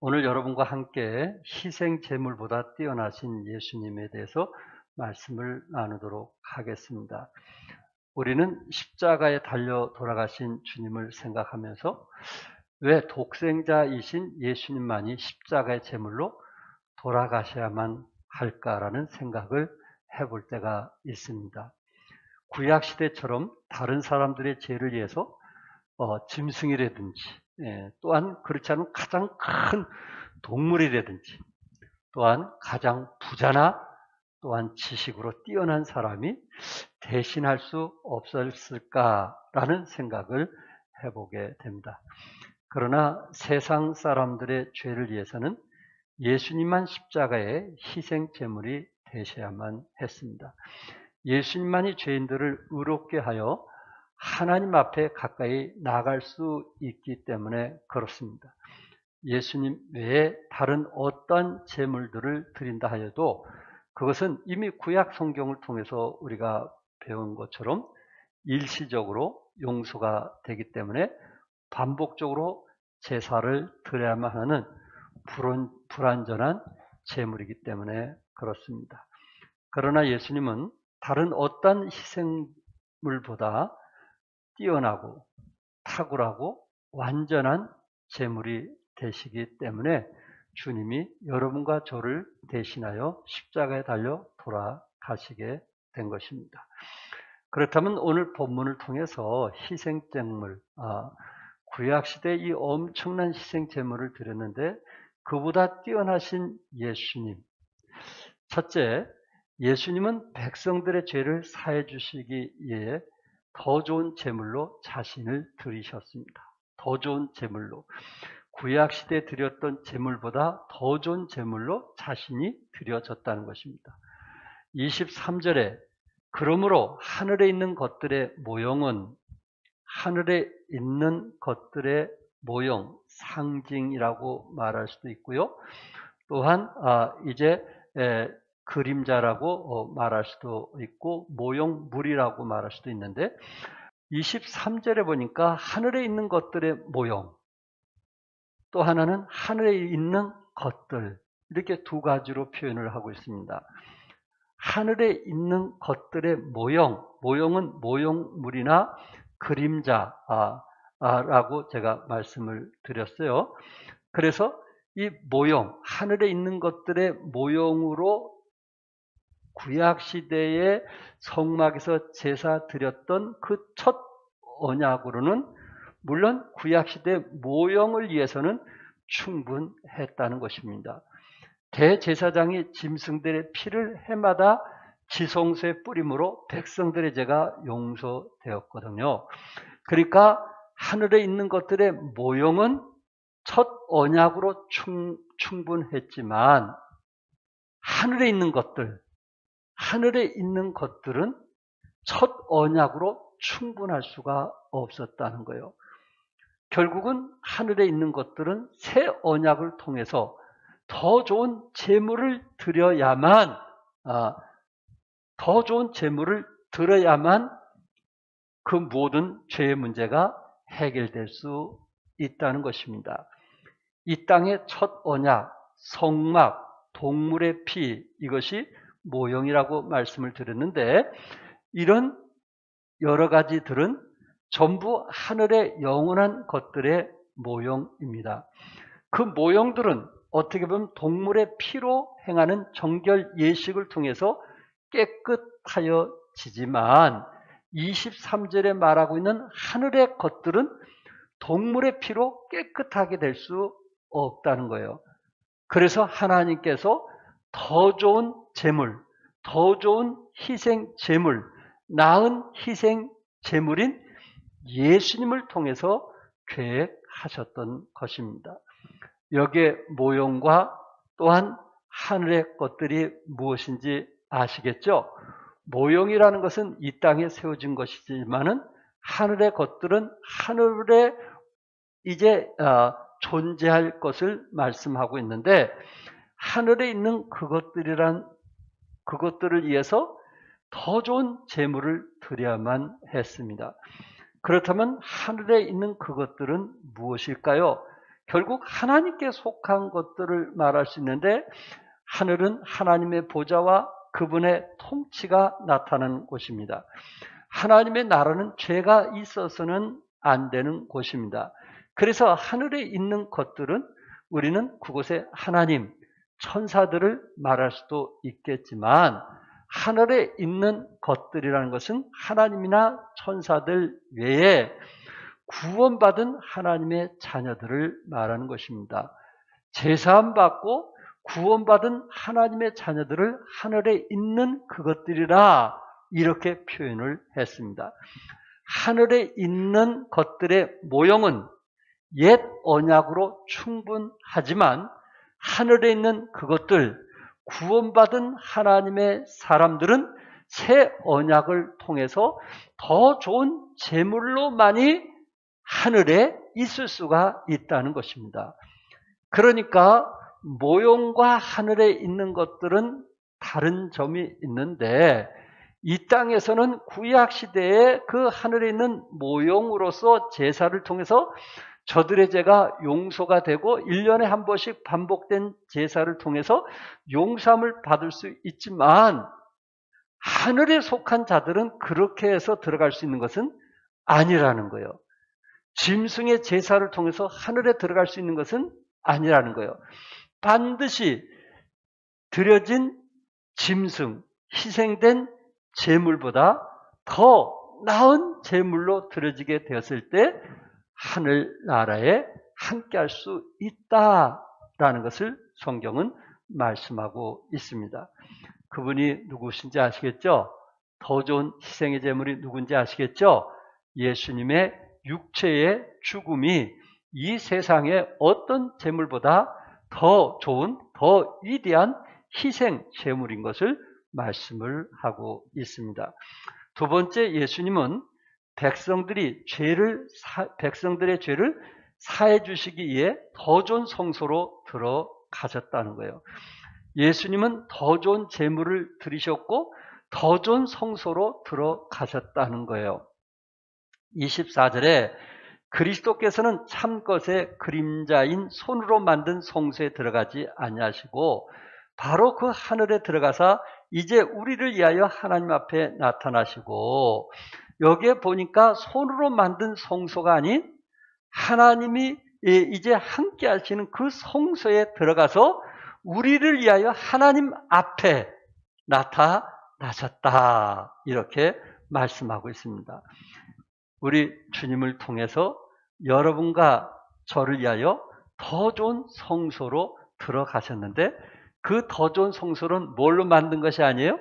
오늘 여러분과 함께 희생 제물보다 뛰어나신 예수님에 대해서 말씀을 나누도록 하겠습니다. 우리는 십자가에 달려 돌아가신 주님을 생각하면서 왜 독생자이신 예수님만이 십자가의 제물로 돌아가셔야만 할까라는 생각을 해볼 때가 있습니다. 구약시대처럼 다른 사람들의 죄를 위해서 짐승이라든지 또한 그렇지 않은 가장 큰 동물이라든지 또한 가장 부자나 또한 지식으로 뛰어난 사람이 대신할 수 없었을까라는 생각을 해보게 됩니다. 그러나 세상 사람들의 죄를 위해서는 예수님만 십자가의 희생 제물이 되셔야만 했습니다. 예수님만이 죄인들을 의롭게 하여 하나님 앞에 가까이 나아갈 수 있기 때문에 그렇습니다. 예수님 외에 다른 어떤 제물들을 드린다 하여도 그것은 이미 구약 성경을 통해서 우리가 배운 것처럼 일시적으로 용서가 되기 때문에 반복적으로 제사를 드려야만 하는 불완전한 제물이기 때문에 그렇습니다. 그러나 예수님은 다른 어떤 희생물보다 뛰어나고 탁월하고 완전한 제물이 되시기 때문에 주님이 여러분과 저를 대신하여 십자가에 달려 돌아가시게 된 것입니다. 그렇다면 오늘 본문을 통해서 희생제물, 구약시대 이 엄청난 희생제물을 드렸는데 그보다 뛰어나신 예수님. 첫째, 예수님은 백성들의 죄를 사해 주시기 위해 더 좋은 제물로 자신을 드리셨습니다. 더 좋은 제물로. 구약시대에 드렸던 제물보다 더 좋은 제물로 자신이 드려졌다는 것입니다. 23절에 그러므로 하늘에 있는 것들의 모형은 하늘에 있는 것들의 모형, 상징이라고 말할 수도 있고요. 또한 이제 그림자라고 말할 수도 있고 모형물이라고 말할 수도 있는데 23절에 보니까 하늘에 있는 것들의 모형, 또 하나는 하늘에 있는 것들, 이렇게 두 가지로 표현을 하고 있습니다. 하늘에 있는 것들의 모형은 모형물이나 그림자라고 제가 말씀을 드렸어요. 그래서 이 모형, 하늘에 있는 것들의 모형으로 구약시대의 성막에서 제사 드렸던 그 첫 언약으로는 물론 구약시대 모형을 위해서는 충분했다는 것입니다. 대제사장이 짐승들의 피를 해마다 지성소에 뿌림으로 백성들의 죄가 용서되었거든요. 그러니까 하늘에 있는 것들의 모형은 첫 언약으로 충분했지만 하늘에 있는 것들은 첫 언약으로 충분할 수가 없었다는 거예요. 결국은 하늘에 있는 것들은 새 언약을 통해서 더 좋은 제물을 드려야만 그 모든 죄의 문제가 해결될 수 있다는 것입니다. 이 땅의 첫 언약, 성막, 동물의 피, 이것이 모형이라고 말씀을 드렸는데 이런 여러 가지들은 전부 하늘의 영원한 것들의 모형입니다. 그 모형들은 어떻게 보면 동물의 피로 행하는 정결 예식을 통해서 깨끗하여지지만 23절에 말하고 있는 하늘의 것들은 동물의 피로 깨끗하게 될 수 없다는 거예요. 그래서 하나님께서 더 좋은 제물, 더 좋은 희생 제물, 나은 희생 제물인 예수님을 통해서 계획하셨던 것입니다. 여기에 모형과 또한 하늘의 것들이 무엇인지 아시겠죠? 모형이라는 것은 이 땅에 세워진 것이지만은 하늘의 것들은 하늘에 이제 존재할 것을 말씀하고 있는데 하늘에 있는 그것들을 위해서 더 좋은 제물을 드려야만 했습니다. 그렇다면 하늘에 있는 그것들은 무엇일까요? 결국 하나님께 속한 것들을 말할 수 있는데, 하늘은 하나님의 보좌와 그분의 통치가 나타나는 곳입니다. 하나님의 나라는 죄가 있어서는 안 되는 곳입니다. 그래서 하늘에 있는 것들은 우리는 그곳에 하나님, 천사들을 말할 수도 있겠지만, 하늘에 있는 것들이라는 것은 하나님이나 천사들 외에 구원받은 하나님의 자녀들을 말하는 것입니다. 제사함 받고 구원받은 하나님의 자녀들을 하늘에 있는 그것들이라 이렇게 표현을 했습니다. 하늘에 있는 것들의 모형은 옛 언약으로 충분하지만 하늘에 있는 그것들, 구원받은 하나님의 사람들은 새 언약을 통해서 더 좋은 재물로만이 하늘에 있을 수가 있다는 것입니다. 그러니까 모형과 하늘에 있는 것들은 다른 점이 있는데, 이 땅에서는 구약시대에 그 하늘에 있는 모형으로서 제사를 통해서 저들의 죄가 용서가 되고 1년에 한 번씩 반복된 제사를 통해서 용서함을 받을 수 있지만, 하늘에 속한 자들은 그렇게 해서 들어갈 수 있는 것은 아니라는 거예요. 짐승의 제사를 통해서 하늘에 들어갈 수 있는 것은 아니라는 거예요. 반드시 드려진 짐승, 희생된 제물보다 더 나은 제물로 드려지게 되었을 때 하늘나라에 함께할 수 있다라는 것을 성경은 말씀하고 있습니다. 그분이 누구신지 아시겠죠? 더 좋은 희생의 제물이 누군지 아시겠죠? 예수님의 육체의 죽음이 이 세상의 어떤 제물보다 더 좋은, 더 위대한 희생 제물인 것을 말씀을 하고 있습니다. 두 번째, 예수님은 백성들의 죄를 사해 주시기 위해 더 좋은 성소로 들어가셨다는 거예요. 예수님은 더 좋은 제물을 드리셨고 더 좋은 성소로 들어가셨다는 거예요. 24절에 그리스도께서는 참것의 그림자인 손으로 만든 성소에 들어가지 아니하시고 바로 그 하늘에 들어가사 이제 우리를 위하여 하나님 앞에 나타나시고, 여기에 보니까 손으로 만든 성소가 아닌 하나님이 이제 함께 하시는 그 성소에 들어가서 우리를 위하여 하나님 앞에 나타나셨다, 이렇게 말씀하고 있습니다. 우리 주님을 통해서 여러분과 저를 위하여 더 좋은 성소로 들어가셨는데, 그 더 좋은 성소는 뭘로 만든 것이 아니에요?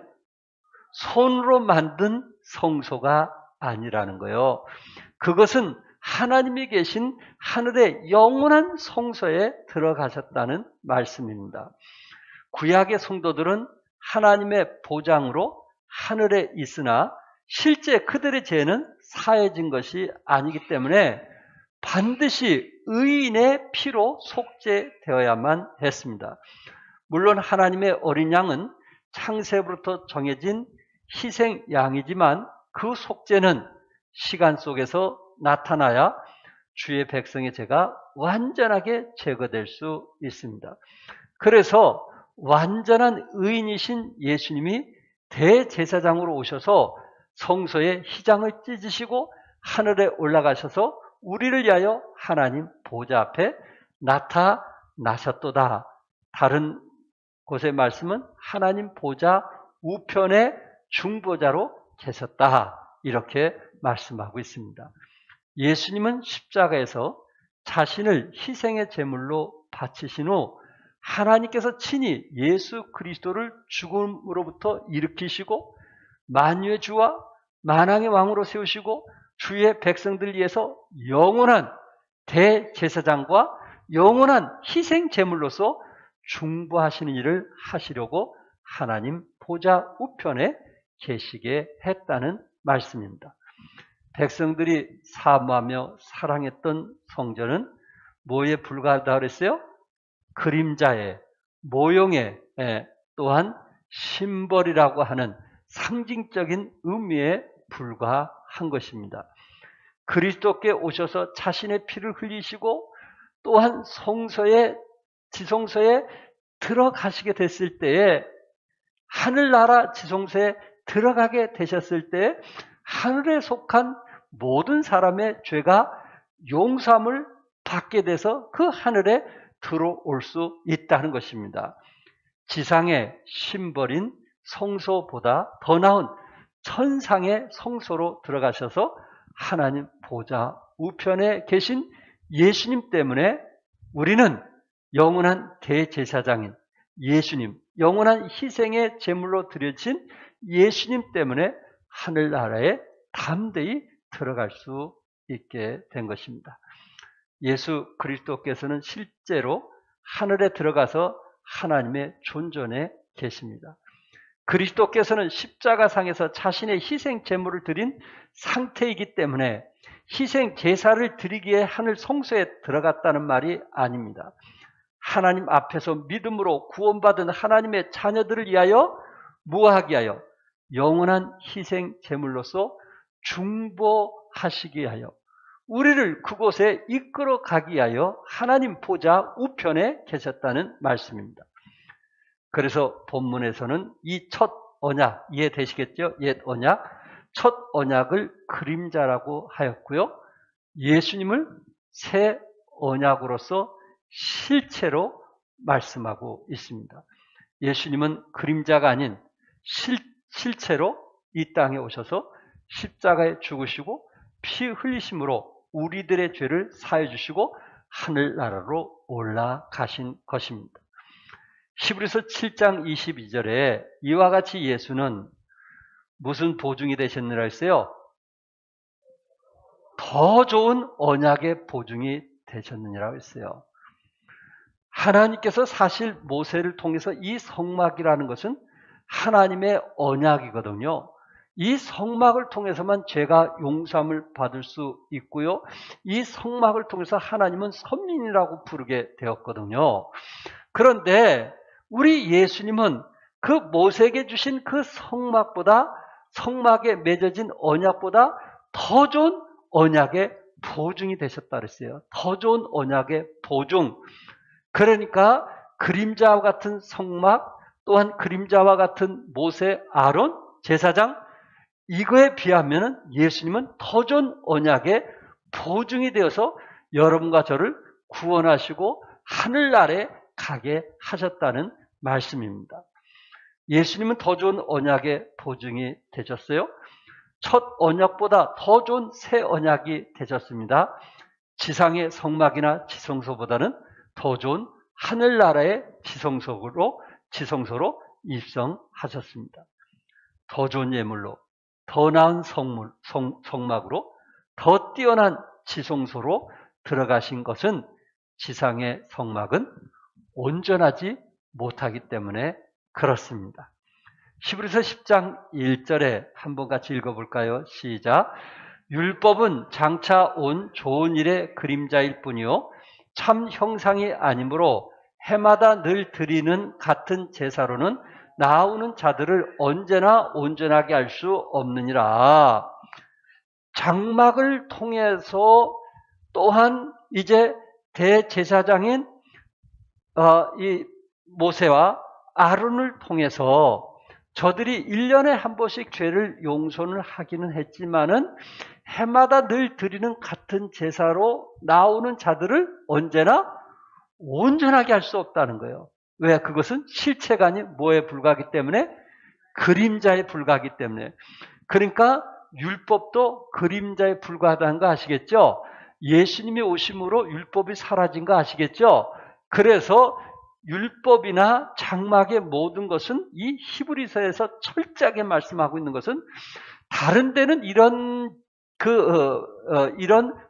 손으로 만든 성소가 아니라는 거예요. 그것은 하나님이 계신 하늘의 영원한 성소에 들어가셨다는 말씀입니다. 구약의 성도들은 하나님의 보장으로 하늘에 있으나 실제 그들의 죄는 사해진 것이 아니기 때문에 반드시 의인의 피로 속죄되어야만 했습니다. 물론 하나님의 어린 양은 창세부터 정해진 희생 양이지만 그 속죄는 시간 속에서 나타나야 주의 백성의 죄가 완전하게 제거될 수 있습니다. 그래서 완전한 의인이신 예수님이 대제사장으로 오셔서 성소의 휘장을 찢으시고 하늘에 올라가셔서 우리를 위하여 하나님 보좌 앞에 나타나셨도다. 다른 곳의 말씀은 하나님 보좌 우편의 중보자로 계셨다, 이렇게 말씀하고 있습니다. 예수님은 십자가에서 자신을 희생의 제물로 바치신 후 하나님께서 친히 예수 그리스도를 죽음으로부터 일으키시고 만유의 주와 만왕의 왕으로 세우시고 주의 백성들 위해서 영원한 대제사장과 영원한 희생 제물로서 중보하시는 일을 하시려고 하나님 보좌 우편에 계시게 했다는 말씀입니다. 백성들이 사모하며 사랑했던 성전은 뭐에 불과하다 그랬어요? 그림자에, 모형에, 또한 심벌이라고 하는 상징적인 의미에 불과한 것입니다. 그리스도께 오셔서 자신의 피를 흘리시고 또한 지성소에 들어가시게 됐을 때에, 하늘나라 지성소에 들어가게 되셨을 때 하늘에 속한 모든 사람의 죄가 용서함을 받게 돼서 그 하늘에 들어올 수 있다는 것입니다. 지상의 심벌인 성소보다 더 나은 천상의 성소로 들어가셔서 하나님 보좌 우편에 계신 예수님 때문에 우리는 영원한 대제사장인 예수님, 영원한 희생의 제물로 드려진 예수님 때문에 하늘나라에 담대히 들어갈 수 있게 된 것입니다. 예수 그리스도께서는 실제로 하늘에 들어가서 하나님의 존전에 계십니다. 그리스도께서는 십자가상에서 자신의 희생 제물을 드린 상태이기 때문에 희생 제사를 드리기에 하늘 성소에 들어갔다는 말이 아닙니다. 하나님 앞에서 믿음으로 구원받은 하나님의 자녀들을 위하여 무하기 하여 영원한 희생 제물로서 중보하시기 위하여 우리를 그곳에 이끌어 가기 위하여 하나님 보좌 우편에 계셨다는 말씀입니다. 그래서 본문에서는 이 첫 언약, 이해되시겠죠? 옛 언약, 첫 언약을 그림자라고 하였고요. 예수님을 새 언약으로서 실체로 말씀하고 있습니다. 예수님은 그림자가 아닌 실체로 이 땅에 오셔서 십자가에 죽으시고 피 흘리심으로 우리들의 죄를 사해 주시고 하늘나라로 올라가신 것입니다. 히브리서 7장 22절에 이와 같이 예수는 무슨 보증이 되셨느라 했어요? 더 좋은 언약의 보증이 되셨느니라고 했어요. 하나님께서 사실 모세를 통해서 이 성막이라는 것은 하나님의 언약이거든요. 이 성막을 통해서만 죄가 용서함을 받을 수 있고요. 이 성막을 통해서 하나님은 선민이라고 부르게 되었거든요. 그런데 우리 예수님은 그 모세에게 주신 그 성막에 맺어진 언약보다 더 좋은 언약의 보증이 되셨다 그랬어요. 더 좋은 언약의 보증. 그러니까 그림자와 같은 성막, 또한 그림자와 같은 모세, 아론, 제사장, 이거에 비하면 예수님은 더 좋은 언약의 보증이 되어서 여러분과 저를 구원하시고 하늘나라에 가게 하셨다는 말씀입니다. 예수님은 더 좋은 언약의 보증이 되셨어요. 첫 언약보다 더 좋은 새 언약이 되셨습니다. 지상의 성막이나 지성소보다는 더 좋은 하늘나라의 지성소로 입성하셨습니다. 더 좋은 예물로, 더 나은 성막으로, 더 뛰어난 지성소로 들어가신 것은 지상의 성막은 온전하지 못하기 때문에 그렇습니다. 히브리서 10장 1절에 한번 같이 읽어볼까요? 시작. 율법은 장차 온 좋은 일의 그림자일 뿐이요 참 형상이 아니므로 해마다 늘 드리는 같은 제사로는 나오는 자들을 언제나 온전하게 할 수 없느니라. 장막을 통해서 또한 이제 대제사장인 이 모세와 아론을 통해서 저들이 1년에 한 번씩 죄를 용서를 하기는 했지만은 해마다 늘 드리는 같은 제사로 나오는 자들을 언제나 온전하게 할 수 없다는 거예요. 왜? 그것은 실체가 아닌 뭐에 불과하기 때문에? 그림자에 불과하기 때문에. 그러니까 율법도 그림자에 불과하다는 거 아시겠죠? 예수님이 오심으로 율법이 사라진 거 아시겠죠? 그래서 율법이나 장막의 모든 것은 이 히브리서에서 철저하게 말씀하고 있는 것은 다른 데는 이런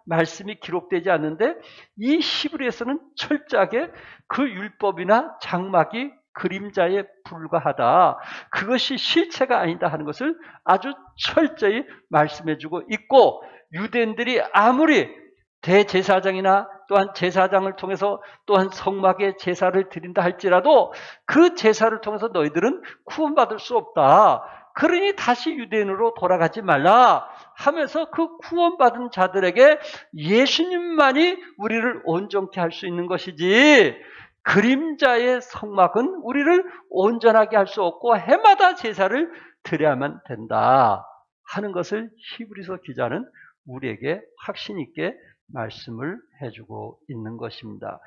말씀이 기록되지 않는데 이 히브리에서는 철저하게 그 율법이나 장막이 그림자에 불과하다. 그것이 실체가 아니다 하는 것을 아주 철저히 말씀해주고 있고, 유대인들이 아무리 대제사장이나 또한 제사장을 통해서 또한 성막에 제사를 드린다 할지라도 그 제사를 통해서 너희들은 구원받을 수 없다. 그러니 다시 유대인으로 돌아가지 말라 하면서 그 구원받은 자들에게 예수님만이 우리를 온전케 할 수 있는 것이지, 그림자의 성막은 우리를 온전하게 할 수 없고 해마다 제사를 드려야만 된다 하는 것을 히브리서 기자는 우리에게 확신 있게 말씀을 해주고 있는 것입니다.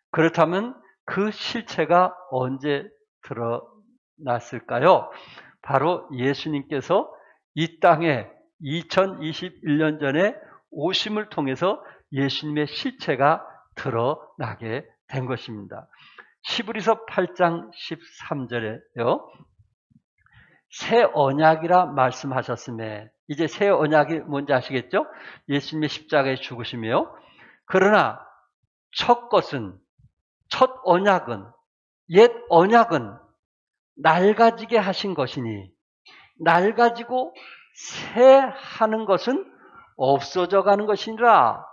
그렇다면 그 실체가 언제 드러났을까요? 바로 예수님께서 이 땅에 2021년 전에 오심을 통해서 예수님의 실체가 드러나게 된 것입니다. 히브리서 8장 13절에요. 새 언약이라 말씀하셨음에, 이제 새 언약이 뭔지 아시겠죠? 예수님의 십자가에 죽으심이요. 그러나 첫 언약은, 옛 언약은 낡아지게 하신 것이니 낡아지고 새하는 것은 없어져 가는 것이니라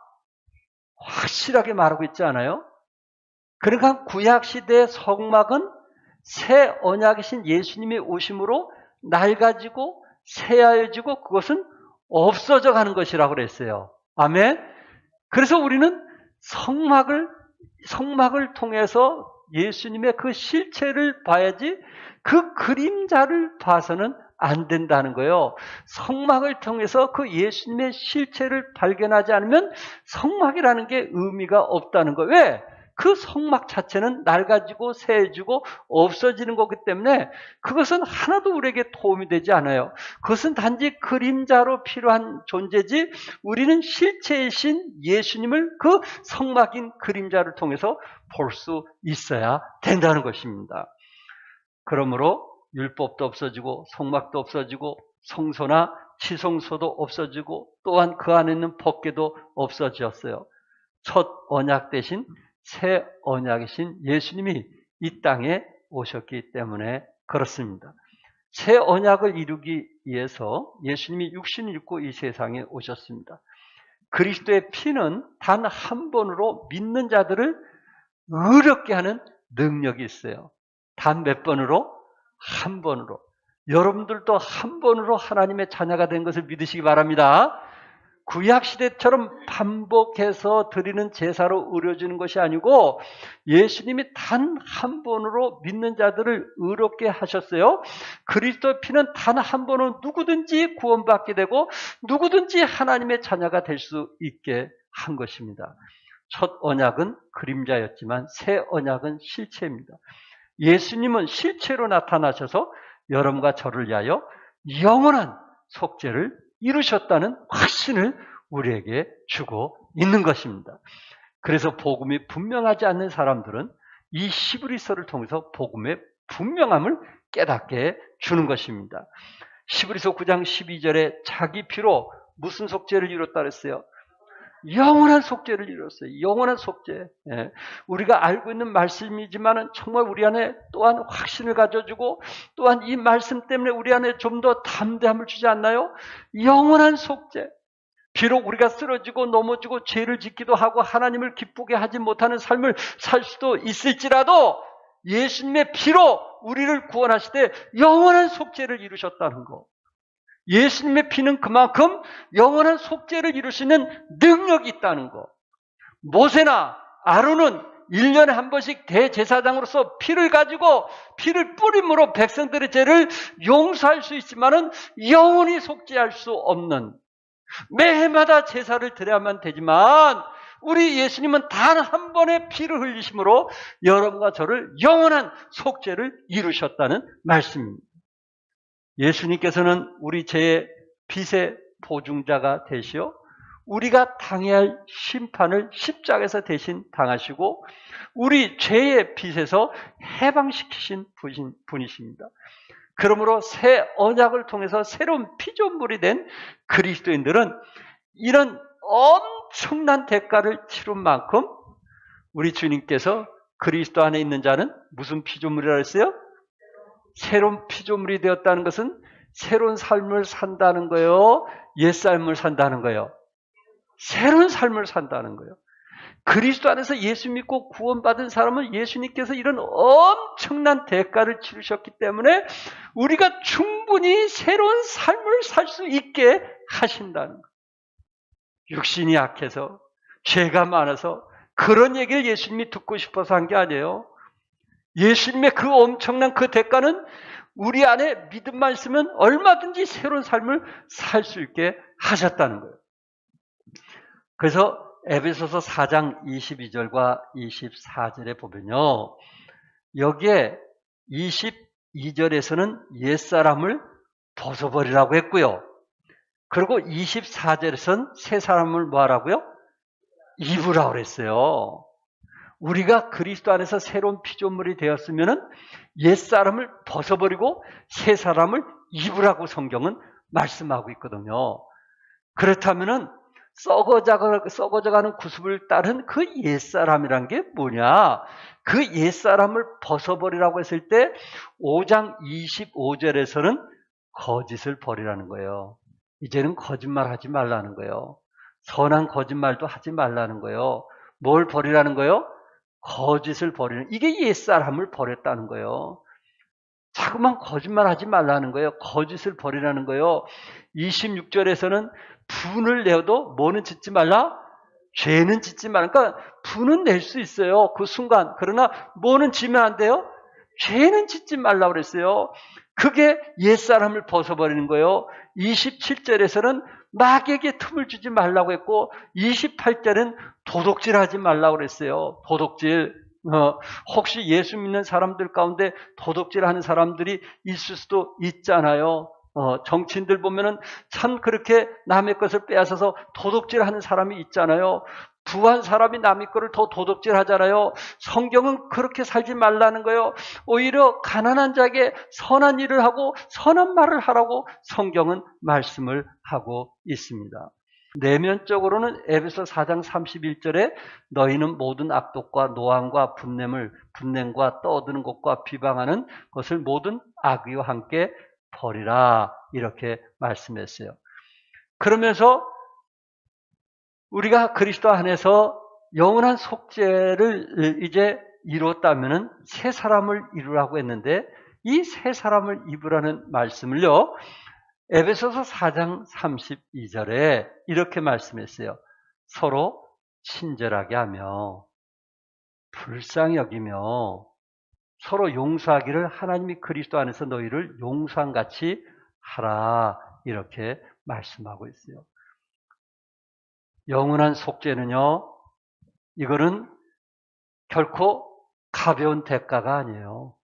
확실하게 말하고 있지 않아요? 그러니까 구약시대의 성막은 새 언약이신 예수님의 오심으로 낡아지고 새하여지고 그것은 없어져 가는 것이라고 그랬어요. 아멘. 그래서 우리는 성막을 통해서 예수님의 그 실체를 봐야지 그 그림자를 봐서는 안 된다는 거예요. 성막을 통해서 그 예수님의 실체를 발견하지 않으면 성막이라는 게 의미가 없다는 거예요. 왜? 그 성막 자체는 낡아지고 새해지고 없어지는 거기 때문에 그것은 하나도 우리에게 도움이 되지 않아요. 그것은 단지 그림자로 필요한 존재지, 우리는 실체이신 예수님을 그 성막인 그림자를 통해서 볼 수 있어야 된다는 것입니다. 그러므로 율법도 없어지고 성막도 없어지고 성소나 지성소도 없어지고 또한 그 안에 있는 법궤도 없어졌어요. 첫 언약 대신 새 언약이신 예수님이 이 땅에 오셨기 때문에 그렇습니다. 새 언약을 이루기 위해서 예수님이 육신을 입고 이 세상에 오셨습니다. 그리스도의 피는 단 한 번으로 믿는 자들을 의롭게 하는 능력이 있어요. 단 몇 번으로? 한 번으로. 여러분들도 한 번으로 하나님의 자녀가 된 것을 믿으시기 바랍니다. 구약시대처럼 반복해서 드리는 제사로 의료주는 것이 아니고 예수님이 단 한 번으로 믿는 자들을 의롭게 하셨어요. 그리스도의 피는 단 한 번으로 누구든지 구원받게 되고 누구든지 하나님의 자녀가 될 수 있게 한 것입니다. 첫 언약은 그림자였지만 새 언약은 실체입니다. 예수님은 실체로 나타나셔서 여러분과 저를 위하여 영원한 속죄를 이루셨다는 확신을 우리에게 주고 있는 것입니다. 그래서 복음이 분명하지 않는 사람들은 이 히브리서를 통해서 복음의 분명함을 깨닫게 주는 것입니다. 히브리서 9장 12절에 자기 피로 무슨 속죄를 이뤘다 그랬어요? 영원한 속죄를 이뤘어요. 영원한 속죄. 예. 우리가 알고 있는 말씀이지만 정말 우리 안에 또한 확신을 가져주고 또한 이 말씀 때문에 우리 안에 좀 더 담대함을 주지 않나요? 영원한 속죄. 비록 우리가 쓰러지고 넘어지고 죄를 짓기도 하고 하나님을 기쁘게 하지 못하는 삶을 살 수도 있을지라도 예수님의 피로 우리를 구원하실 때 영원한 속죄를 이루셨다는 거. 예수님의 피는 그만큼 영원한 속죄를 이룰 수 있는 능력이 있다는 거. 모세나 아론은 1년에 한 번씩 대제사장으로서 피를 가지고 피를 뿌림으로 백성들의 죄를 용서할 수 있지만은 영원히 속죄할 수 없는, 매해마다 제사를 드려야만 되지만 우리 예수님은 단 한 번의 피를 흘리심으로 여러분과 저를 영원한 속죄를 이루셨다는 말씀입니다. 예수님께서는 우리 죄의 빚의 보증자가 되시어 우리가 당해야 할 심판을 십자가에서 대신 당하시고 우리 죄의 빚에서 해방시키신 분이십니다. 그러므로 새 언약을 통해서 새로운 피조물이 된 그리스도인들은 이런 엄청난 대가를 치른 만큼 우리 주님께서 그리스도 안에 있는 자는 무슨 피조물이라 했어요? 새로운 피조물이 되었다는 것은 새로운 삶을 산다는 거예요? 옛 삶을 산다는 거예요? 새로운 삶을 산다는 거예요. 그리스도 안에서 예수 믿고 구원받은 사람은 예수님께서 이런 엄청난 대가를 치르셨기 때문에 우리가 충분히 새로운 삶을 살 수 있게 하신다는 거예요. 육신이 약해서 죄가 많아서 그런 얘기를 예수님이 듣고 싶어서 한 게 아니에요. 예수님의 그 엄청난 그 대가는 우리 안에 믿음만 있으면 얼마든지 새로운 삶을 살 수 있게 하셨다는 거예요. 그래서 에베소서 4장 22절과 24절에 보면요. 여기에 22절에서는 옛사람을 벗어버리라고 했고요. 그리고 24절에서는 새 사람을 뭐 하라고요? 입으라고 그랬어요. 우리가 그리스도 안에서 새로운 피조물이 되었으면 옛사람을 벗어버리고 새 사람을 입으라고 성경은 말씀하고 있거든요. 그렇다면은 썩어져가는 구습을 따른 그 옛사람이란 게 뭐냐? 그 옛사람을 벗어버리라고 했을 때 5장 25절에서는 거짓을 버리라는 거예요. 이제는 거짓말하지 말라는 거예요. 선한 거짓말도 하지 말라는 거예요. 뭘 버리라는 거예요? 거짓을 버리는, 이게 옛사람을 버렸다는 거예요. 자꾸만 거짓말하지 말라는 거예요. 거짓을 버리라는 거예요. 26절에서는 분을 내어도 뭐는 짓지 말라? 죄는 짓지 말라. 그러니까 분은 낼 수 있어요. 그 순간. 그러나 뭐는 지면 안 돼요? 죄는 짓지 말라고 그랬어요. 그게 옛사람을 벗어버리는 거예요. 27절에서는 마귀에게 틈을 주지 말라고 했고 28절은 도둑질하지 말라고 그랬어요. 도둑질. 혹시 예수 믿는 사람들 가운데 도둑질하는 사람들이 있을 수도 있잖아요. 정치인들 보면은 참 그렇게 남의 것을 빼앗아서 도둑질하는 사람이 있잖아요. 부한 사람이 남의 거를 더 도둑질 하잖아요. 성경은 그렇게 살지 말라는 거예요. 오히려 가난한 자에게 선한 일을 하고 선한 말을 하라고 성경은 말씀을 하고 있습니다. 내면적으로는 에베소 4장 31절에 너희는 모든 악독과 노함과 분냄과 떠드는 것과 비방하는 것을 모든 악의와 함께 버리라, 이렇게 말씀했어요. 그러면서 우리가 그리스도 안에서 영원한 속죄를 이제 이뤘다면은 새 사람을 이루라고 했는데 이 새 사람을 입으라는 말씀을요, 에베소서 4장 32절에 이렇게 말씀했어요. 서로 친절하게 하며 불쌍히 여기며 서로 용서하기를 하나님이 그리스도 안에서 너희를 용서한 같이 하라, 이렇게 말씀하고 있어요. 영원한 속죄는요, 이거는 결코 가벼운 대가가 아니에요.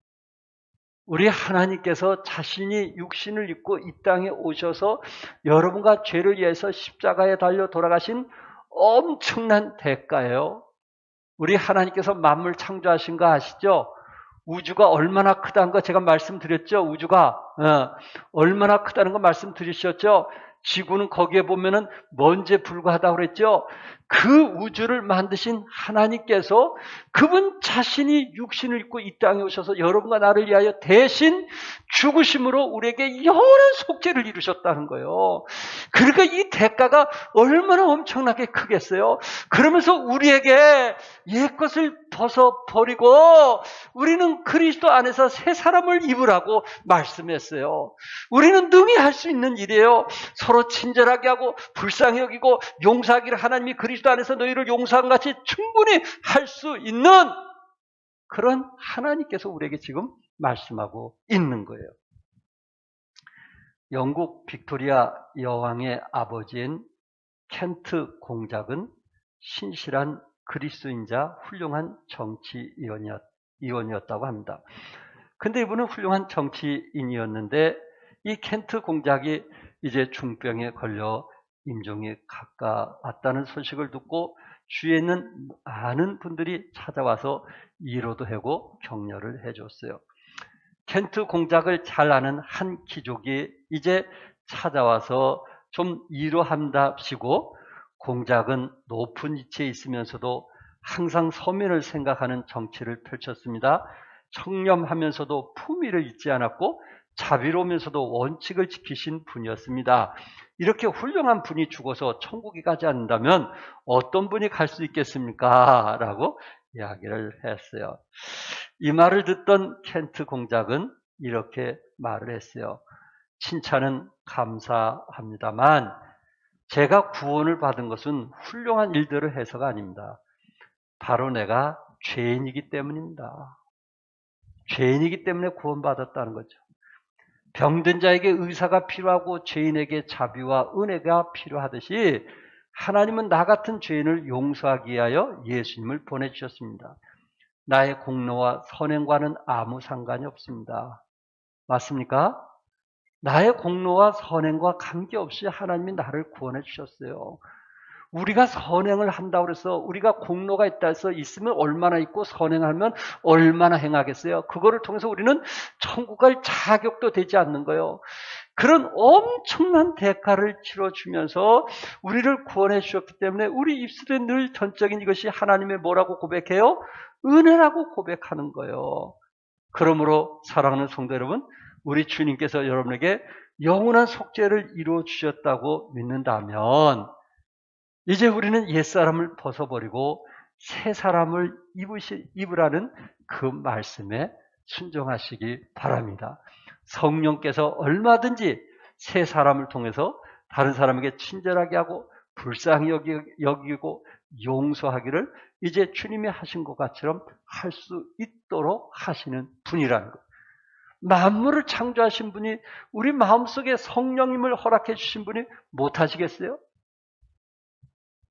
우리 하나님께서 자신이 육신을 입고 이 땅에 오셔서 여러분과 죄를 위해서 십자가에 달려 돌아가신 엄청난 대가예요. 우리 하나님께서 만물 창조하신 거 아시죠? 우주가 얼마나 크다는 거 제가 말씀드렸죠? 우주가 얼마나 크다는 거 말씀드리셨죠? 지구는 거기에 보면은 먼지에 불과하다고 그랬죠? 그 우주를 만드신 하나님께서 그분 자신이 육신을 입고 이 땅에 오셔서 여러분과 나를 위하여 대신 죽으심으로 우리에게 영원한 속죄를 이루셨다는 거예요. 그러니까 이 대가가 얼마나 엄청나게 크겠어요? 그러면서 우리에게 옛것을 벗어버리고 우리는 그리스도 안에서 새 사람을 입으라고 말씀했어요. 우리는 능히 할 수 있는 일이에요. 서로 친절하게 하고 불쌍히 여기고 용서하기를 하나님이 그리스도 안에서 너희를 용서한 같이 충분히 할 수 있는 그런 하나님께서 우리에게 지금 말씀하고 있는 거예요. 영국 빅토리아 여왕의 아버지인 켄트 공작은 신실한 그리스도인자 훌륭한 정치인이었다고 합니다. 근데 이분은 훌륭한 정치인이었는데 이 켄트 공작이 이제 중병에 걸려 임종이 가까웠다는 소식을 듣고 주위에 있는 많은 분들이 찾아와서 위로도 하고 격려를 해줬어요. 켄트 공작을 잘 아는 한 귀족이 이제 찾아와서 좀 위로한답시고, 공작은 높은 위치에 있으면서도 항상 서민을 생각하는 정치를 펼쳤습니다. 청렴하면서도 품위를 잊지 않았고 자비로우면서도 원칙을 지키신 분이었습니다. 이렇게 훌륭한 분이 죽어서 천국에 가지 않는다면 어떤 분이 갈 수 있겠습니까? 라고 이야기를 했어요. 이 말을 듣던 켄트 공작은 이렇게 말을 했어요. 칭찬은 감사합니다만 제가 구원을 받은 것은 훌륭한 일들을 해서가 아닙니다. 바로 내가 죄인이기 때문입니다. 죄인이기 때문에 구원받았다는 거죠. 병든 자에게 의사가 필요하고 죄인에게 자비와 은혜가 필요하듯이 하나님은 나 같은 죄인을 용서하기 위하여 예수님을 보내주셨습니다. 나의 공로와 선행과는 아무 상관이 없습니다. 맞습니까? 나의 공로와 선행과 관계없이 하나님이 나를 구원해 주셨어요. 우리가 선행을 한다고 해서 우리가 공로가 있다 해서 있으면 얼마나 있고 선행하면 얼마나 행하겠어요. 그거를 통해서 우리는 천국 갈 자격도 되지 않는 거예요. 그런 엄청난 대가를 치러주면서 우리를 구원해 주셨기 때문에 우리 입술에 늘 전적인 이것이 하나님의 뭐라고 고백해요? 은혜라고 고백하는 거예요. 그러므로 사랑하는 성도 여러분, 우리 주님께서 여러분에게 영원한 속죄를 이루어 주셨다고 믿는다면 이제 우리는 옛사람을 벗어버리고 새 사람을 입으라는 그 말씀에 순종하시기 바랍니다. 성령께서 얼마든지 새 사람을 통해서 다른 사람에게 친절하게 하고 불쌍히 여기고 용서하기를 이제 주님이 하신 것 같처럼 할 수 있도록 하시는 분이라는 것. 만물을 창조하신 분이 우리 마음속에 성령님을 허락해 주신 분이 못하시겠어요?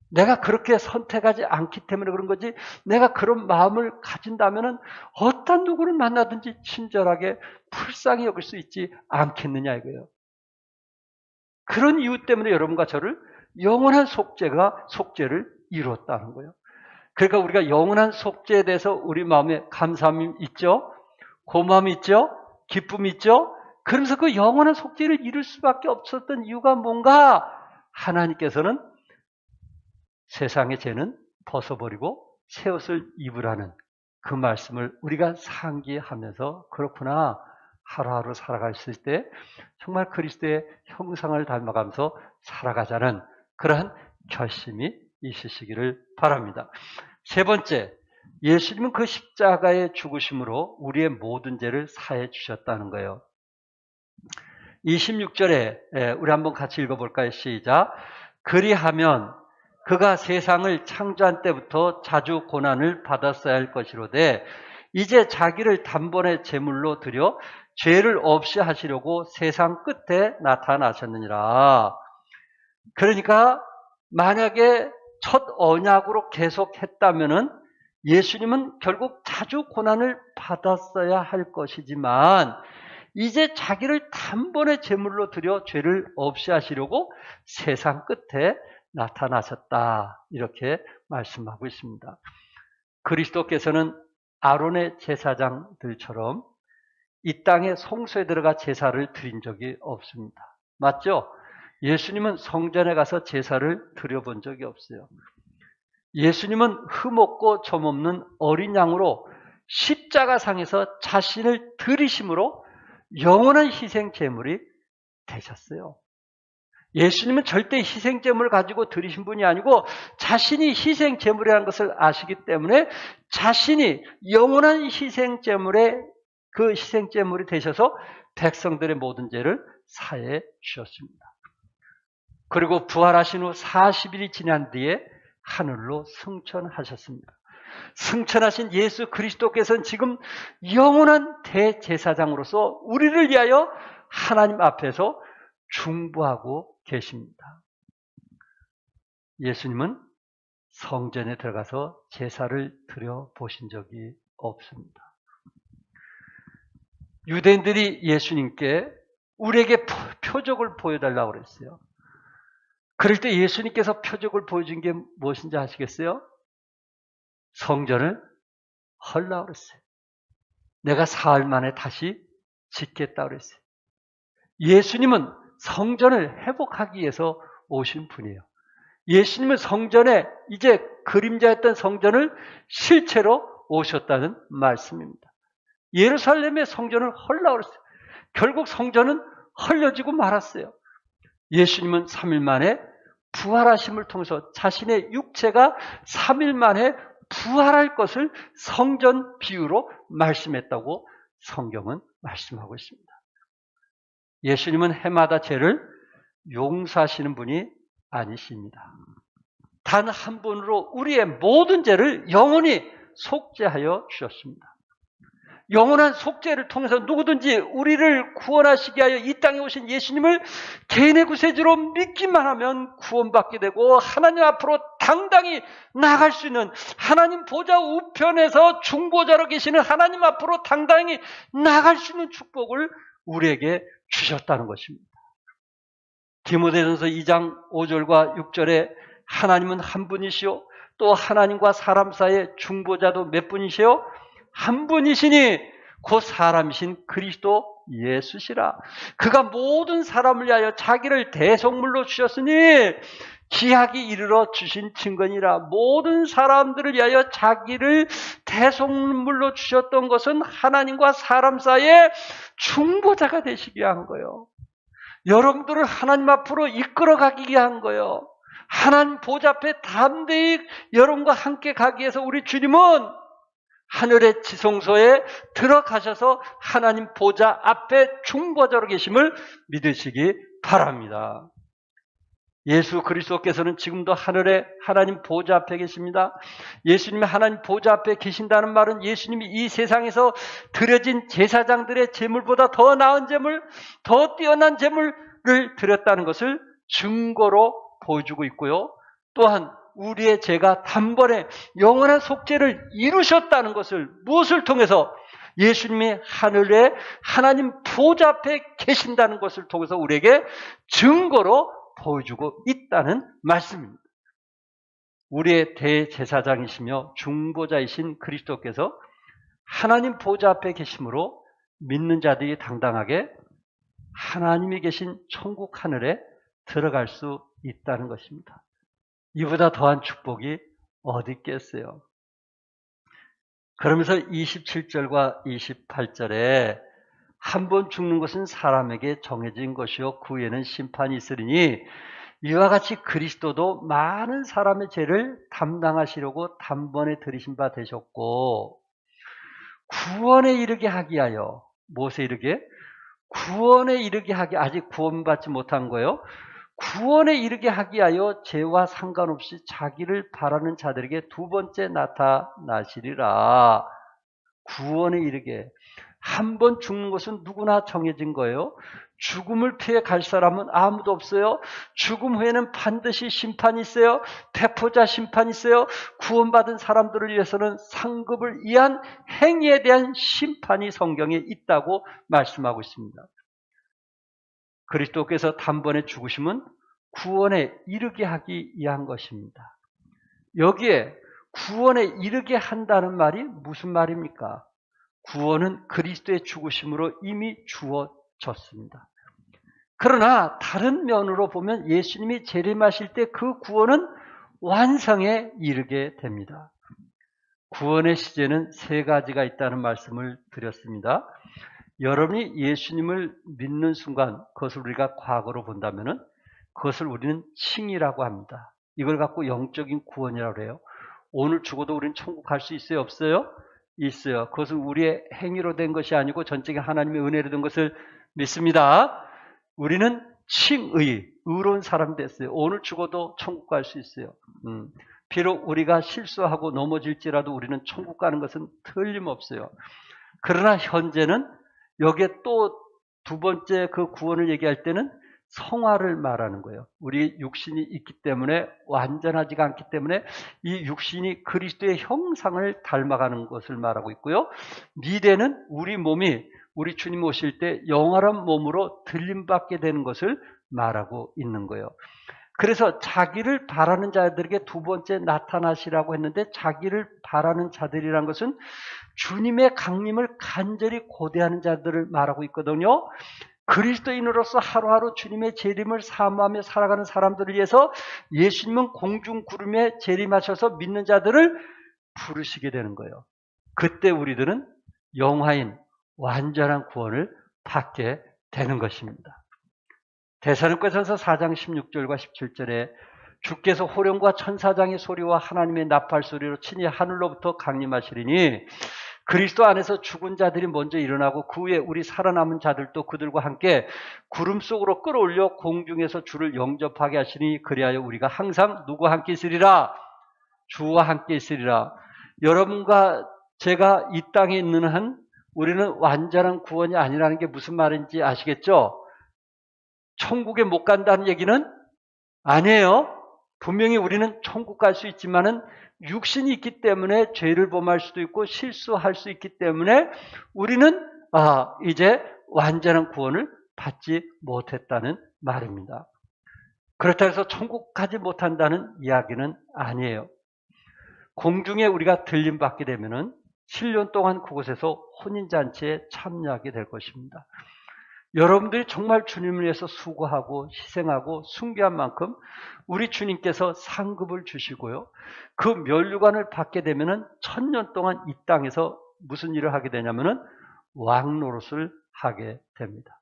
내가 그렇게 선택하지 않기 때문에 그런 거지, 내가 그런 마음을 가진다면 어떤 누구를 만나든지 친절하게 불쌍히 여길 수 있지 않겠느냐 이거예요. 그런 이유 때문에 여러분과 저를 영원한 속죄를 이루었다는 거예요. 그러니까 우리가 영원한 속죄에 대해서 우리 마음에 감사함이 있죠? 고마움이 있죠? 기쁨이 있죠? 그러면서 그 영원한 속죄를 이룰 수밖에 없었던 이유가 뭔가? 하나님께서는 세상의 죄는 벗어버리고 새 옷을 입으라는 그 말씀을 우리가 상기하면서 그렇구나 하루하루 살아갈 수 있을 때 정말 그리스도의 형상을 닮아가면서 살아가자는 그러한 결심이 있으시기를 바랍니다. 세 번째, 예수님은 그 십자가의 죽으심으로 우리의 모든 죄를 사해 주셨다는 거예요. 26절에 우리 한번 같이 읽어볼까요? 시작. 그리하면 그가 세상을 창조한 때부터 자주 고난을 받았어야 할 것이로되 이제 자기를 단번에 제물로 드려 죄를 없이 하시려고 세상 끝에 나타나셨느니라. 그러니까 만약에 첫 언약으로 계속했다면은 예수님은 결국 자주 고난을 받았어야 할 것이지만 이제 자기를 단번에 제물로 드려 죄를 없이 하시려고 세상 끝에 나타나셨다. 이렇게 말씀하고 있습니다. 그리스도께서는 아론의 제사장들처럼 이 땅에 성소에 들어가 제사를 드린 적이 없습니다. 맞죠? 예수님은 성전에 가서 제사를 드려본 적이 없어요. 예수님은 흠없고 점없는 어린 양으로 십자가상에서 자신을 드리심으로 영원한 희생 제물이 되셨어요. 예수님은 절대 희생 제물을 가지고 드리신 분이 아니고 자신이 희생 제물이라는 것을 아시기 때문에 자신이 영원한 희생 제물의 그 희생 제물이 되셔서 백성들의 모든 죄를 사해 주셨습니다. 그리고 부활하신 후 40일이 지난 뒤에 하늘로 승천하셨습니다. 승천하신 예수 그리스도께서는 지금 영원한 대제사장으로서 우리를 위하여 하나님 앞에서 중보하고 계십니다. 예수님은 성전에 들어가서 제사를 드려 보신 적이 없습니다. 유대인들이 예수님께 우리에게 표적을 보여달라고 그랬어요. 그럴 때 예수님께서 표적을 보여준 게 무엇인지 아시겠어요? 성전을 헐라고 그랬어요. 내가 사흘 만에 다시 짓겠다고 그랬어요. 예수님은 성전을 회복하기 위해서 오신 분이에요. 예수님은 성전에 이제 그림자였던 성전을 실체로 오셨다는 말씀입니다. 예루살렘의 성전을 헐라고 그랬어요. 결국 성전은 헐려지고 말았어요. 예수님은 3일 만에 부활하심을 통해서 자신의 육체가 3일 만에 부활할 것을 성전 비유로 말씀했다고 성경은 말씀하고 있습니다. 예수님은 해마다 죄를 용서하시는 분이 아니십니다. 단 한 번으로 우리의 모든 죄를 영원히 속죄하여 주셨습니다. 영원한 속죄를 통해서 누구든지 우리를 구원하시기 위하여 이 땅에 오신 예수님을 개인의 구세주로 믿기만 하면 구원받게 되고 하나님 앞으로 당당히 나아갈 수 있는, 하나님 보좌 우편에서 중보자로 계시는 하나님 앞으로 당당히 나아갈 수 있는 축복을 우리에게 주셨다는 것입니다. 디모데전서 2장 5절과 6절에 하나님은 한 분이시요 또 하나님과 사람 사이의 중보자도 몇 분이시요? 한 분이시니 곧 사람이신 그리스도 예수시라. 그가 모든 사람을 위하여 자기를 대속물로 주셨으니 기약이 이르러 주신 증거니라. 모든 사람들을 위하여 자기를 대속물로 주셨던 것은 하나님과 사람 사이의 중보자가 되시기 위한 거예요. 여러분들을 하나님 앞으로 이끌어가기 위한 거예요. 하나님 보좌 앞에 담대히 여러분과 함께 가기 위해서 우리 주님은 하늘의 지성소에 들어가셔서 하나님 보좌 앞에 중보자로 계심을 믿으시기 바랍니다. 예수 그리스도께서는 지금도 하늘에 하나님 보좌 앞에 계십니다. 예수님이 하나님 보좌 앞에 계신다는 말은 예수님이 이 세상에서 드려진 제사장들의 제물보다 더 나은 제물, 더 뛰어난 제물을 드렸다는 것을 증거로 보여주고 있고요. 또한 우리의 죄가 단번에 영원한 속죄를 이루셨다는 것을 무엇을 통해서? 예수님이 하늘에 하나님 보좌 앞에 계신다는 것을 통해서 우리에게 증거로 보여주고 있다는 말씀입니다. 우리의 대제사장이시며 중보자이신 그리스도께서 하나님 보좌 앞에 계심으로 믿는 자들이 당당하게 하나님이 계신 천국 하늘에 들어갈 수 있다는 것입니다. 이보다 더한 축복이 어디 있겠어요? 그러면서 27절과 28절에 한 번 죽는 것은 사람에게 정해진 것이요 그 후에는 심판이 있으리니 이와 같이 그리스도도 많은 사람의 죄를 담당하시려고 단번에 들이신 바 되셨고 구원에 이르게 하기 위하여 무엇에 이르게? 구원에 이르게 하기, 아직 구원받지 못한 거예요. 구원에 이르게 하기 위하여 죄와 상관없이 자기를 바라는 자들에게 두 번째 나타나시리라. 구원에 이르게. 한 번 죽는 것은 누구나 정해진 거예요. 죽음을 피해 갈 사람은 아무도 없어요. 죽음 후에는 반드시 심판이 있어요. 배포자 심판이 있어요. 구원받은 사람들을 위해서는 상급을 위한 행위에 대한 심판이 성경에 있다고 말씀하고 있습니다. 그리스도께서 단번에 죽으심은 구원에 이르게 하기 위한 것입니다. 여기에 구원에 이르게 한다는 말이 무슨 말입니까? 구원은 그리스도의 죽으심으로 이미 주어졌습니다. 그러나 다른 면으로 보면 예수님이 재림하실 때 그 구원은 완성에 이르게 됩니다. 구원의 시제는 세 가지가 있다는 말씀을 드렸습니다. 여러분이 예수님을 믿는 순간 그것을 우리가 과거로 본다면 그것을 우리는 칭이라고 합니다. 이걸 갖고 영적인 구원이라고 해요. 오늘 죽어도 우리는 천국 갈 수 있어요? 없어요? 있어요. 그것은 우리의 행위로 된 것이 아니고 전적인 하나님의 은혜로 된 것을 믿습니다. 우리는 칭의, 의로운 사람 됐어요. 오늘 죽어도 천국 갈 수 있어요. 비록 우리가 실수하고 넘어질지라도 우리는 천국 가는 것은 틀림없어요. 그러나 현재는 여기에 또 두 번째 그 구원을 얘기할 때는 성화를 말하는 거예요. 우리 육신이 있기 때문에 완전하지가 않기 때문에 이 육신이 그리스도의 형상을 닮아가는 것을 말하고 있고요. 미래는 우리 몸이 우리 주님 오실 때 영원한 몸으로 들림받게 되는 것을 말하고 있는 거예요. 그래서 자기를 바라는 자들에게 두 번째 나타나시라고 했는데 자기를 바라는 자들이란 것은 주님의 강림을 간절히 고대하는 자들을 말하고 있거든요. 그리스도인으로서 하루하루 주님의 재림을 사모하며 살아가는 사람들을 위해서 예수님은 공중 구름에 재림하셔서 믿는 자들을 부르시게 되는 거예요. 그때 우리들은 영화인 완전한 구원을 받게 되는 것입니다. 데살로니가전서 4장 16절과 17절에 주께서 호령과 천사장의 소리와 하나님의 나팔 소리로 친히 하늘로부터 강림하시리니 그리스도 안에서 죽은 자들이 먼저 일어나고 그 후에 우리 살아남은 자들도 그들과 함께 구름 속으로 끌어올려 공중에서 주를 영접하게 하시니 그리하여 우리가 항상 누구와 함께 있으리라? 주와 함께 있으리라. 여러분과 제가 이 땅에 있는 한 우리는 완전한 구원이 아니라는 게 무슨 말인지 아시겠죠? 천국에 못 간다는 얘기는 아니에요. 분명히 우리는 천국 갈 수 있지만은 육신이 있기 때문에 죄를 범할 수도 있고 실수할 수 있기 때문에 우리는 이제 완전한 구원을 받지 못했다는 말입니다. 그렇다고 해서 천국 가지 못한다는 이야기는 아니에요. 공중에 우리가 들림받게 되면은 7년 동안 그곳에서 혼인잔치에 참여하게 될 것입니다. 여러분들이 정말 주님을 위해서 수고하고 희생하고 숭배한 만큼 우리 주님께서 상급을 주시고요. 그 면류관을 받게 되면은 1000년 동안 이 땅에서 무슨 일을 하게 되냐면은 왕 노릇을 하게 됩니다.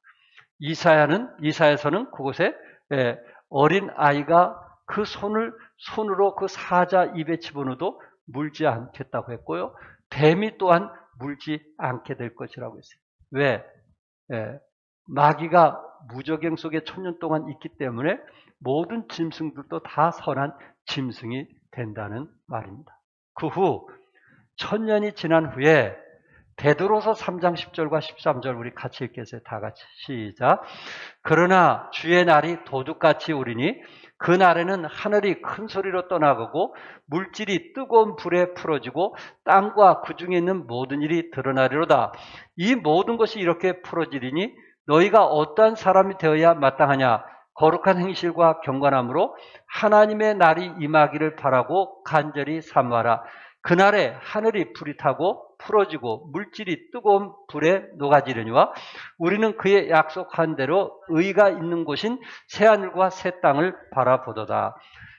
이사야서는 그곳에 어린 아이가 그 손으로 그 사자 입에 집어넣어도 물지 않겠다고 했고요. 뱀이 또한 물지 않게 될 것이라고 했어요. 왜? 마귀가 무저갱 속에 1000년 동안 있기 때문에 모든 짐승들도 다 선한 짐승이 된다는 말입니다. 그 후 1000년이 지난 후에 베드로서 3장 10절과 13절 우리 같이 읽겠어요. 다 같이 시작. 그러나 주의 날이 도둑같이 오리니 그 날에는 하늘이 큰 소리로 떠나가고 물질이 뜨거운 불에 풀어지고 땅과 그 중에 있는 모든 일이 드러나리로다. 이 모든 것이 이렇게 풀어지리니 너희가 어떠한 사람이 되어야 마땅하냐? 거룩한 행실과 경건함으로 하나님의 날이 임하기를 바라고 간절히 사모하라. 그날에 하늘이 불이 타고 풀어지고 물질이 뜨거운 불에 녹아지려니와 우리는 그의 약속한 대로 의가 있는 곳인 새하늘과 새 땅을 바라보도다.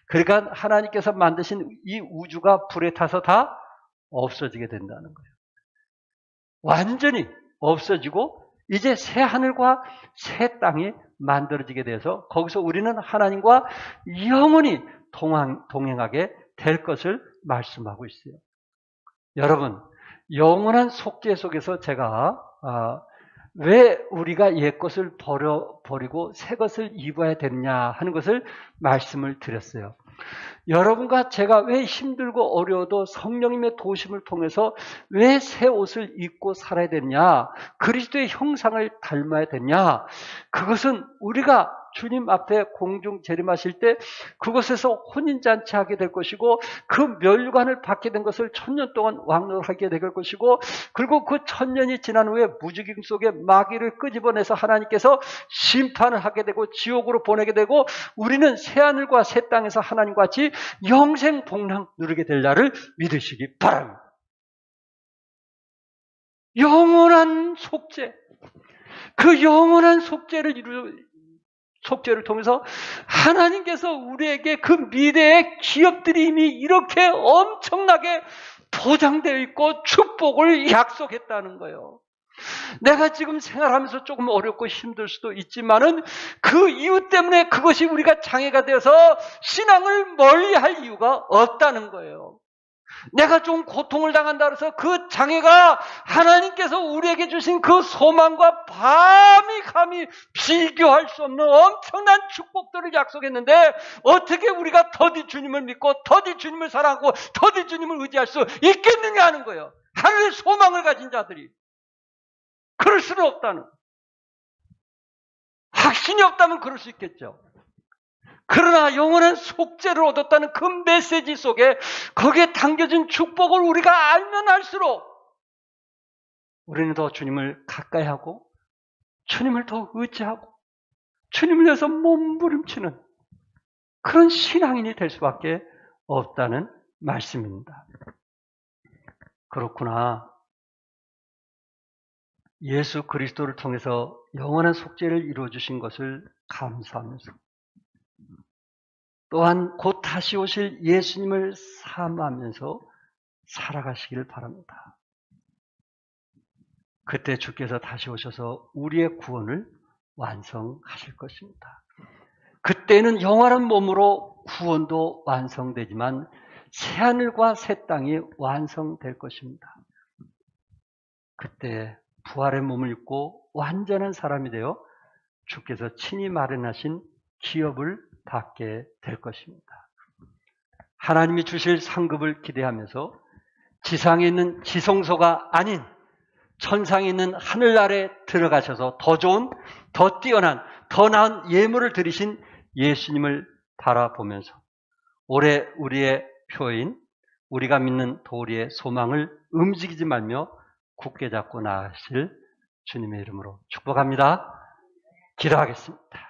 그러니까 하나님께서 만드신 이 우주가 불에 타서 다 없어지게 된다는 거예요. 완전히 없어지고 이제 새 하늘과 새 땅이 만들어지게 돼서 거기서 우리는 하나님과 영원히 동행하게 될 것을 말씀하고 있어요. 여러분, 영원한 속죄 속에서 제가 왜 우리가 옛것을 버리고 새것을 입어야 되느냐 하는 것을 말씀을 드렸어요. 여러분과 제가 왜 힘들고 어려워도 성령님의 도심을 통해서 왜 새 옷을 입고 살아야 되냐? 그리스도의 형상을 닮아야 되냐? 그것은 우리가 주님 앞에 공중 재림하실 때 그곳에서 혼인잔치 하게 될 것이고 그 면류관을 받게 된 것을 1000년 동안 왕노하게 될 것이고 그리고 그 1000년이 지난 후에 무지경 속에 마귀를 끄집어내서 하나님께서 심판을 하게 되고 지옥으로 보내게 되고 우리는 새하늘과 새 땅에서 하나님과 같이 영생 복락 누리게 될 날을 믿으시기 바랍니다. 영원한 속죄, 그 영원한 속죄를 통해서 하나님께서 우리에게 그 미래의 기업들이 이미 이렇게 엄청나게 보장되어 있고 축복을 약속했다는 거예요. 내가 지금 생활하면서 조금 어렵고 힘들 수도 있지만은 그 이유 때문에 그것이 우리가 장애가 되어서 신앙을 멀리할 이유가 없다는 거예요. 내가 좀 고통을 당한다 해서 그 장애가 하나님께서 우리에게 주신 그 소망과 감히 비교할 수 없는 엄청난 축복들을 약속했는데 어떻게 우리가 더디 주님을 믿고 더디 주님을 사랑하고 더디 주님을 의지할 수 있겠느냐 하는 거예요. 하늘의 소망을 가진 자들이. 그럴 수는 없다는. 확신이 없다면 그럴 수 있겠죠. 그러나 영원한 속죄를 얻었다는 그 메시지 속에 거기에 담겨진 축복을 우리가 알면 알수록 우리는 더 주님을 가까이 하고 주님을 더 의지하고 주님을 위해서 몸부림치는 그런 신앙인이 될 수밖에 없다는 말씀입니다. 그렇구나. 예수 그리스도를 통해서 영원한 속죄를 이루어주신 것을 감사하면서 또한 곧 다시 오실 예수님을 사모하면서 살아가시기를 바랍니다. 그때 주께서 다시 오셔서 우리의 구원을 완성하실 것입니다. 그때는 영원한 몸으로 구원도 완성되지만 새하늘과 새 땅이 완성될 것입니다. 그때 부활의 몸을 입고 완전한 사람이 되어 주께서 친히 마련하신 기업을 받게 될 것입니다. 하나님이 주실 상급을 기대하면서 지상에 있는 지성소가 아닌 천상에 있는 하늘나라에 들어가셔서 더 좋은, 더 뛰어난, 더 나은 예물을 드리신 예수님을 바라보면서 올해 우리의 표인, 우리가 믿는 도리의 소망을 움직이지 말며 굳게 잡고 나아가실 주님의 이름으로 축복합니다. 기도하겠습니다.